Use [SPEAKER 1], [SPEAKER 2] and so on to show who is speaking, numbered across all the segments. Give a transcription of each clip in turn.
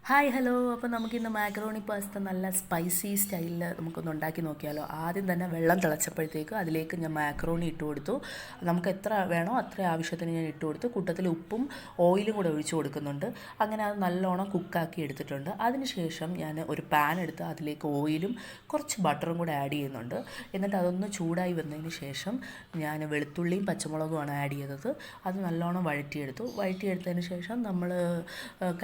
[SPEAKER 1] Hi hello. അപ്പോൾ നമുക്കിന്ന് macaroni pasta നല്ല സ്പൈസി സ്റ്റൈലിൽ നമുക്കൊന്ന് ഉണ്ടാക്കി നോക്കിയാലോ. ആദ്യം തന്നെ വെള്ളം തിളച്ചപ്പോഴത്തേക്ക് അതിലേക്ക് ഞാൻ മാക്രോണി ഇട്ട് കൊടുത്തു. നമുക്ക് എത്ര വേണോ അത്ര ആവശ്യത്തിന് ഞാൻ ഇട്ട് കൊടുത്തു. കൂട്ടത്തിൽ ഉപ്പും ഓയിലും കൂടെ ഒഴിച്ചു കൊടുക്കുന്നുണ്ട്. അങ്ങനെ അത് നല്ലോണം കുക്കാക്കി എടുത്തിട്ടുണ്ട്. അതിനുശേഷം ഞാൻ ഒരു പാൻ എടുത്ത് അതിലേക്ക് ഓയിലും കുറച്ച് ബട്ടറും കൂടെ ആഡ് ചെയ്യുന്നുണ്ട്. എന്നിട്ട് അതൊന്ന് ചൂടായി വന്നതിന് ശേഷം ഞാൻ വെളുത്തുള്ളിയും പച്ചമുളകുമാണ് ആഡ് ചെയ്തത്. അത് നല്ലോണം വഴറ്റിയെടുത്തതിന് ശേഷം നമ്മൾ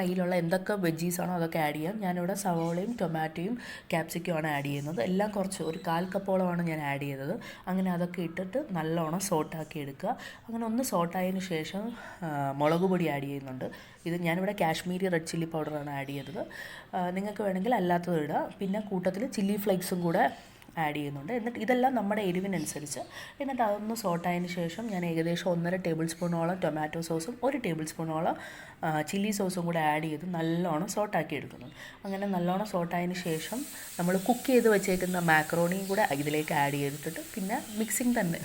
[SPEAKER 1] കയ്യിലുള്ള എന്തൊക്കെ വെജീസ് ആണോ അതൊക്കെ ആഡ് ചെയ്യാം. ഞാനിവിടെ സവോളയും ടൊമാറ്റോയും ക്യാപ്സിക്കുമാണ് ആഡ് ചെയ്യുന്നത്. എല്ലാം കുറച്ച് ഒരു 1/4 കപ്പോളമാണ് ഞാൻ ആഡ് ചെയ്തത്. അങ്ങനെ അതൊക്കെ ഇട്ടിട്ട് നല്ലോണം സോട്ടാക്കി എടുക്കുക. അങ്ങനെ ഒന്ന് സോട്ടായതിന് ശേഷം മുളക് പൊടി ആഡ് ചെയ്യുന്നുണ്ട്. ഇത് ഞാനിവിടെ കാശ്മീരി റെഡ് ചില്ലി പൗഡറാണ് ആഡ് ചെയ്തത്. നിങ്ങൾക്ക് വേണമെങ്കിൽ അല്ലാത്തത് ഇടുക. പിന്നെ കൂട്ടത്തിൽ ചില്ലി ഫ്ലേക്സും കൂടെ ആഡ് ചെയ്യുന്നുണ്ട്. എന്നിട്ട് ഇതെല്ലാം നമ്മുടെ എരിവിനനുസരിച്ച്. എന്നിട്ട് അതൊന്ന് സോട്ടായതിന് ശേഷം ഞാൻ ഏകദേശം 1.5 ടേബിൾ സ്പൂണോളം ടൊമാറ്റോ സോസും 1 ടേബിൾ സ്പൂണോളം ചില്ലി സോസും കൂടെ ആഡ് ചെയ്ത് നല്ലോണം സോട്ടാക്കി എടുക്കുന്നു. അങ്ങനെ നല്ലോണം സോട്ടായതിന് ശേഷം നമ്മൾ കുക്ക് ചെയ്ത് വെച്ചേക്കുന്ന മാക്രോണിയും കൂടെ ഇതിലേക്ക് ആഡ് ചെയ്തിട്ട് പിന്നെ മിക്സിങ് തന്നെ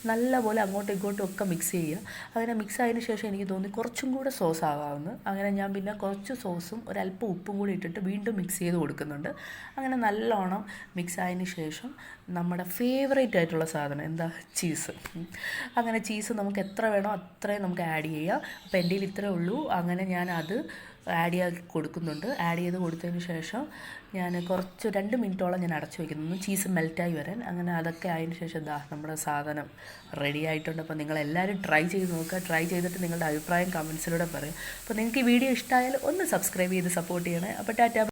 [SPEAKER 1] നല്ലപോലെ അങ്ങോട്ടും ഇങ്ങോട്ടും ഒക്കെ മിക്സ് ചെയ്യുക. അങ്ങനെ മിക്സ് ആയതിന് ശേഷം എനിക്ക് തോന്നി കുറച്ചും കൂടെ സോസ് ആകാമെന്ന്. അങ്ങനെ ഞാൻ പിന്നെ കുറച്ച് സോസും ഒരല്പം ഉപ്പും കൂടി ഇട്ടിട്ട് വീണ്ടും മിക്സ് ചെയ്ത് കൊടുക്കുന്നുണ്ട്. അങ്ങനെ നല്ലോണം മിക്സ് ആയതിന് ശേഷം നമ്മുടെ ഫേവറേറ്റ് ആയിട്ടുള്ള സാധനം എന്താ, ചീസ്. അങ്ങനെ ചീസ് നമുക്ക് എത്ര വേണോ അത്രയും നമുക്ക് ആഡ് ചെയ്യാം. അപ്പോൾ എൻ്റെ കയ്യിൽ ഇത്രയേ ഉള്ളൂ. അങ്ങനെ ഞാൻ അത് ആഡ് ചെയ്ത് കൊടുത്തതിന് ശേഷം ഞാൻ കുറച്ച് 2 മിനിറ്റോളം ഞാൻ അടച്ചു വയ്ക്കുന്നു, ചീസ് മെൽറ്റായി വരാൻ. അങ്ങനെ അതൊക്കെ ആയതിന് ശേഷം നമ്മുടെ സാധനം റെഡി ആയിട്ടുണ്ട്. അപ്പോൾ നിങ്ങളെല്ലാവരും ട്രൈ ചെയ്ത് നോക്കുക. ട്രൈ ചെയ്തിട്ട് നിങ്ങളുടെ അഭിപ്രായം കമൻസിലൂടെ പറയും. അപ്പോൾ നിങ്ങൾക്ക് ഈ വീഡിയോ ഇഷ്ടമായാൽ ഒന്ന് സബ്സ്ക്രൈബ് ചെയ്ത് സപ്പോർട്ട് ചെയ്യണേ. അപ്പോൾ ടാറ്റാ.